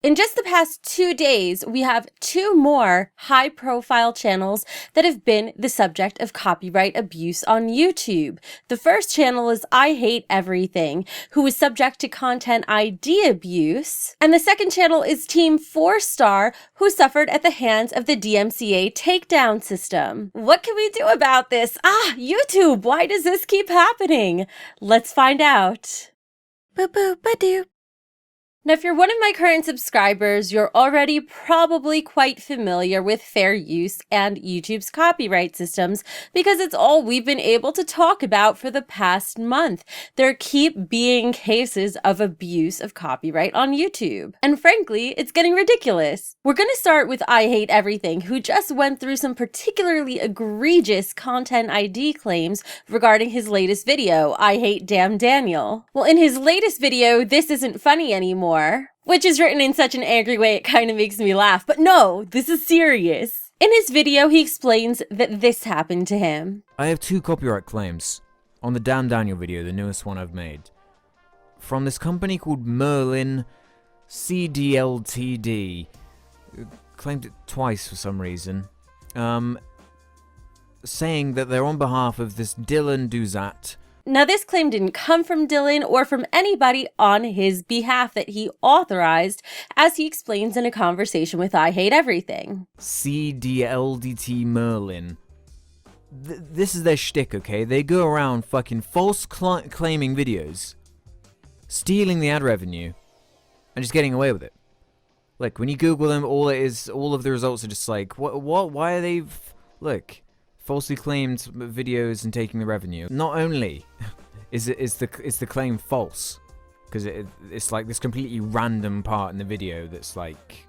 In just the past 2 days, we have 2 more high-profile channels that have been the subject of copyright abuse on YouTube. The first channel is I Hate Everything, who was subject to content ID abuse. And the second channel is TeamFourStar, who suffered at the hands of the DMCA takedown system. What can we do about this? YouTube, why does this keep happening? Let's find out. Boop-boop-ba-doop. Now, if you're one of my current subscribers, you're already probably quite familiar with fair use and YouTube's copyright systems because it's all we've been able to talk about for the past month. There keep being cases of abuse of copyright on YouTube. And frankly, it's getting ridiculous. We're going to start with I Hate Everything, who just went through some particularly egregious content ID claims regarding his latest video, I Hate Damn Daniel. Well, in his latest video, This Isn't Funny Anymore, which is written in such an angry way it kind of makes me laugh, but no, this is serious. In his video, he explains that this happened to him. I have 2 copyright claims on the Damn Daniel video, the newest one I've made, from this company called Merlin CDLTD. Claimed it twice for some reason, saying that they're on behalf of this Dylan Duzat. Now, this claim didn't come from Dylan or from anybody on his behalf that he authorized, as he explains in a conversation with I Hate Everything. CDLDT Merlin. This is their shtick, okay? They go around fucking false claiming videos, stealing the ad revenue, and just getting away with it. Like, when you Google them, all of the results are just like, what, why are they, look, falsely claimed videos and taking the revenue. Not only is the claim false, because it's like this completely random part in the video that's like,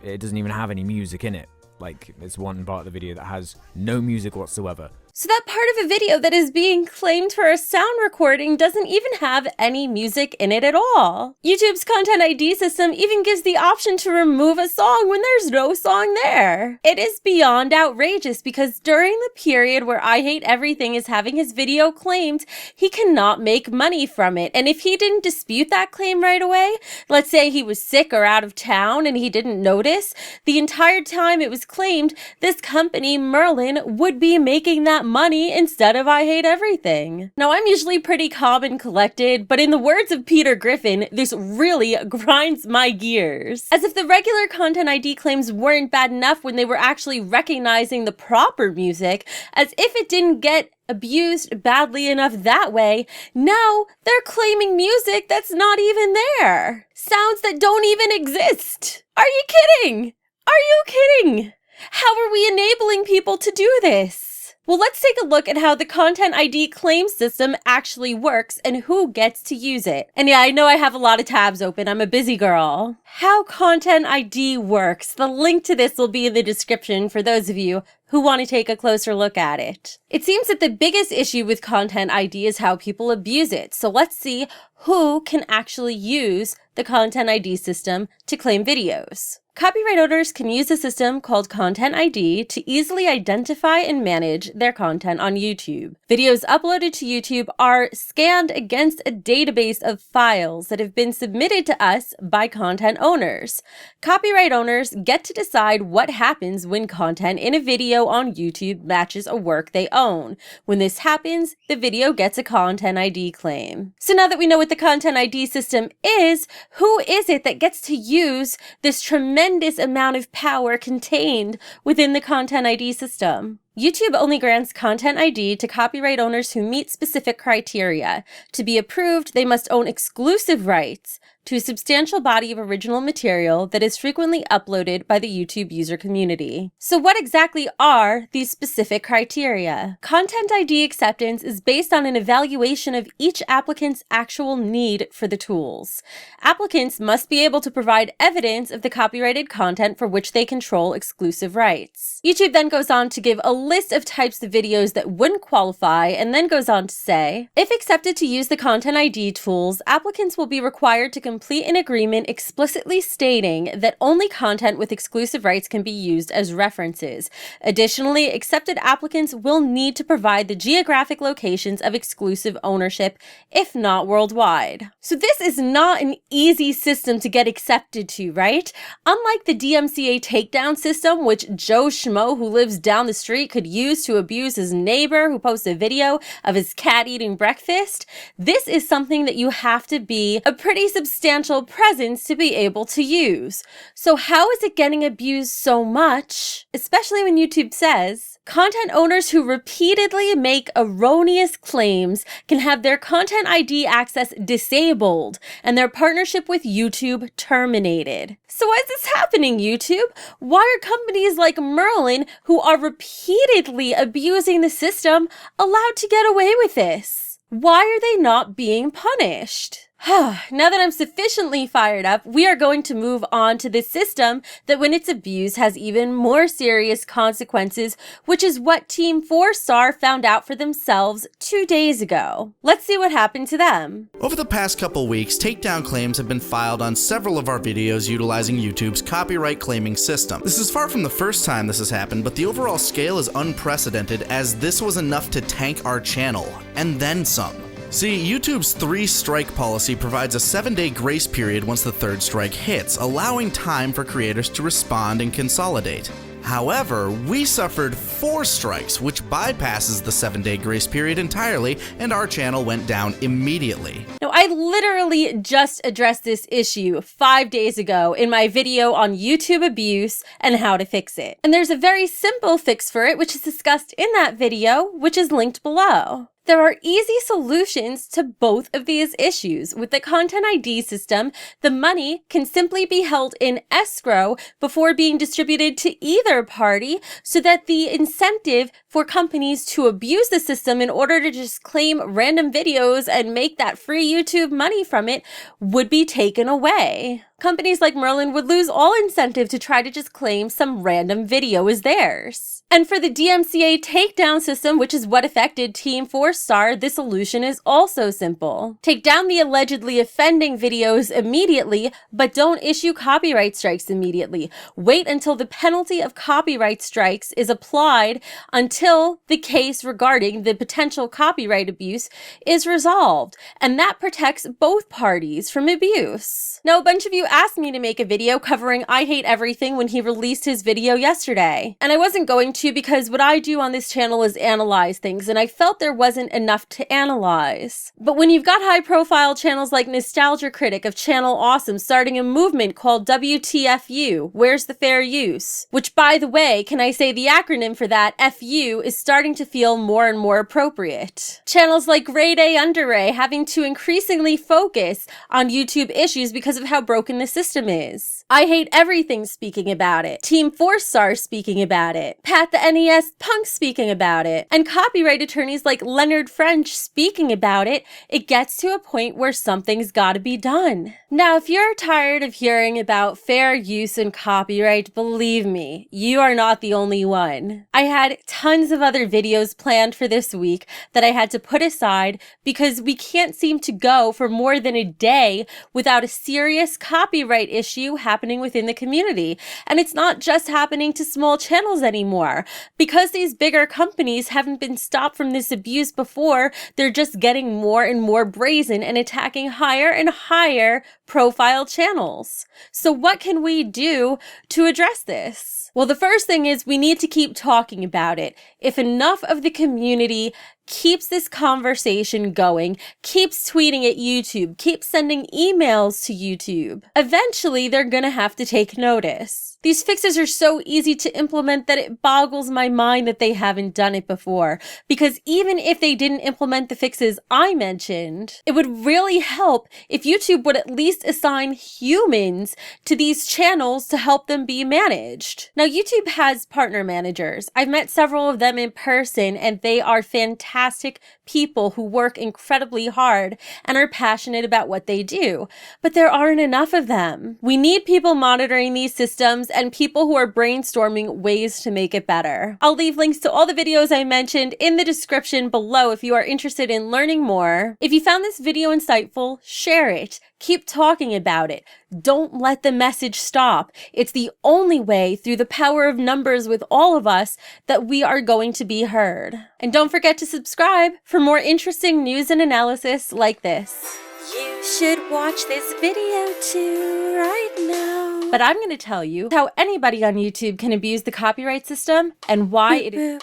it doesn't even have any music in it. Like, there's one part of the video that has no music whatsoever. So that part of a video that is being claimed for a sound recording doesn't even have any music in it at all. YouTube's content ID system even gives the option to remove a song when there's no song there. It is beyond outrageous because during the period where I Hate Everything is having his video claimed, he cannot make money from it. And if he didn't dispute that claim right away, let's say he was sick or out of town and he didn't notice, the entire time it was claimed, this company, Merlin, would be making that money instead of I Hate Everything. Now, I'm usually pretty calm and collected, but in the words of Peter Griffin, this really grinds my gears. As if the regular content ID claims weren't bad enough when they were actually recognizing the proper music, as if it didn't get abused badly enough that way, now they're claiming music that's not even there. Sounds that don't even exist. Are you kidding? Are you kidding? How are we enabling people to do this? Well, let's take a look at how the content ID claim system actually works and who gets to use it. And yeah, I know I have a lot of tabs open. I'm a busy girl. How content ID works. The link to this will be in the description for those of you who want to take a closer look at it. It seems that the biggest issue with content ID is how people abuse it. So let's see who can actually use the content ID system to claim videos. Copyright owners can use a system called Content ID to easily identify and manage their content on YouTube. Videos uploaded to YouTube are scanned against a database of files that have been submitted to us by content owners. Copyright owners get to decide what happens when content in a video on YouTube matches a work they own. When this happens, the video gets a Content ID claim. So now that we know what the Content ID system is, who is it that gets to use this tremendous amount of power contained within the Content ID system? YouTube only grants Content ID to copyright owners who meet specific criteria. To be approved, they must own exclusive rights to a substantial body of original material that is frequently uploaded by the YouTube user community. So what exactly are these specific criteria? Content ID acceptance is based on an evaluation of each applicant's actual need for the tools. Applicants must be able to provide evidence of the copyrighted content for which they control exclusive rights. YouTube then goes on to give a list of types of videos that wouldn't qualify and then goes on to say, if accepted to use the Content ID tools, applicants will be required to complete an agreement explicitly stating that only content with exclusive rights can be used as references. Additionally, accepted applicants will need to provide the geographic locations of exclusive ownership, if not worldwide. So this is not an easy system to get accepted to, right? Unlike the DMCA takedown system, which Joe Schmo who lives down the street could use to abuse his neighbor who posts a video of his cat eating breakfast, this is something that you have to be a pretty substantial presence to be able to use. So how is it getting abused so much? Especially when YouTube says, content owners who repeatedly make erroneous claims can have their content ID access disabled and their partnership with YouTube terminated. So why is this happening, YouTube? Why are companies like Merlin, who are repeatedly abusing the system, allowed to get away with this? Why are they not being punished? Now that I'm sufficiently fired up, we are going to move on to this system that when it's abused has even more serious consequences, which is what TeamFourStar found out for themselves 2 days ago. Let's see what happened to them. Over the past couple weeks, takedown claims have been filed on several of our videos utilizing YouTube's copyright claiming system. This is far from the first time this has happened, but the overall scale is unprecedented, as this was enough to tank our channel, and then some. See, YouTube's 3-strike policy provides a 7-day grace period once the 3rd strike hits, allowing time for creators to respond and consolidate. However, we suffered 4 strikes, which bypasses the 7-day grace period entirely, and our channel went down immediately. Now, I literally just addressed this issue 5 days ago in my video on YouTube abuse and how to fix it. And there's a very simple fix for it, which is discussed in that video, which is linked below. There are easy solutions to both of these issues. With the Content ID system, the money can simply be held in escrow before being distributed to either party, so that the incentive for companies to abuse the system in order to just claim random videos and make that free YouTube money from it would be taken away. Companies like Merlin would lose all incentive to try to just claim some random video as theirs. And for the DMCA takedown system, which is what affected TeamFourStar, the solution is also simple. Take down the allegedly offending videos immediately, but don't issue copyright strikes immediately. Wait until the penalty of copyright strikes is applied until the case regarding the potential copyright abuse is resolved. And that protects both parties from abuse. Now, a bunch of you asked me to make a video covering I Hate Everything when he released his video yesterday. And I wasn't going to, because what I do on this channel is analyze things, and I felt there wasn't enough to analyze. But when you've got high-profile channels like Nostalgia Critic of Channel Awesome starting a movement called WTFU, Where's the Fair Use? Which, by the way, can I say the acronym for that, FU, is starting to feel more and more appropriate. Channels like Grade A Under A having to increasingly focus on YouTube issues because of how broken the system is. I Hate Everything speaking about it. TeamFourStar speaking about it. Pat the NES Punk speaking about it. And copyright attorneys like Leonard French speaking about it. It gets to a point where something's gotta be done. Now, if you're tired of hearing about fair use and copyright, believe me, you are not the only one. I had tons of other videos planned for this week that I had to put aside because we can't seem to go for more than a day without a serious copyright issue happening within the community. And it's not just happening to small channels anymore. Because these bigger companies haven't been stopped from this abuse before, they're just getting more and more brazen and attacking higher and higher profile channels. So what can we do to address this? Well, the first thing is we need to keep talking about it. If enough of the community keeps this conversation going, keeps tweeting at YouTube, keeps sending emails to YouTube, eventually they're gonna have to take notice. These fixes are so easy to implement that it boggles my mind that they haven't done it before. Because even if they didn't implement the fixes I mentioned, it would really help if YouTube would at least assign humans to these channels to help them be managed. Now, YouTube has partner managers. I've met several of them in person, and they are fantastic people who work incredibly hard and are passionate about what they do. But there aren't enough of them. We need people monitoring these systems and people who are brainstorming ways to make it better. I'll leave links to all the videos I mentioned in the description below if you are interested in learning more. If you found this video insightful, share it. Keep talking about it. Don't let the message stop. It's the only way, through the power of numbers with all of us, that we are going to be heard. And don't forget to subscribe for more interesting news and analysis like this. You should watch this video too right now. But I'm going to tell you how anybody on YouTube can abuse the copyright system and why it is.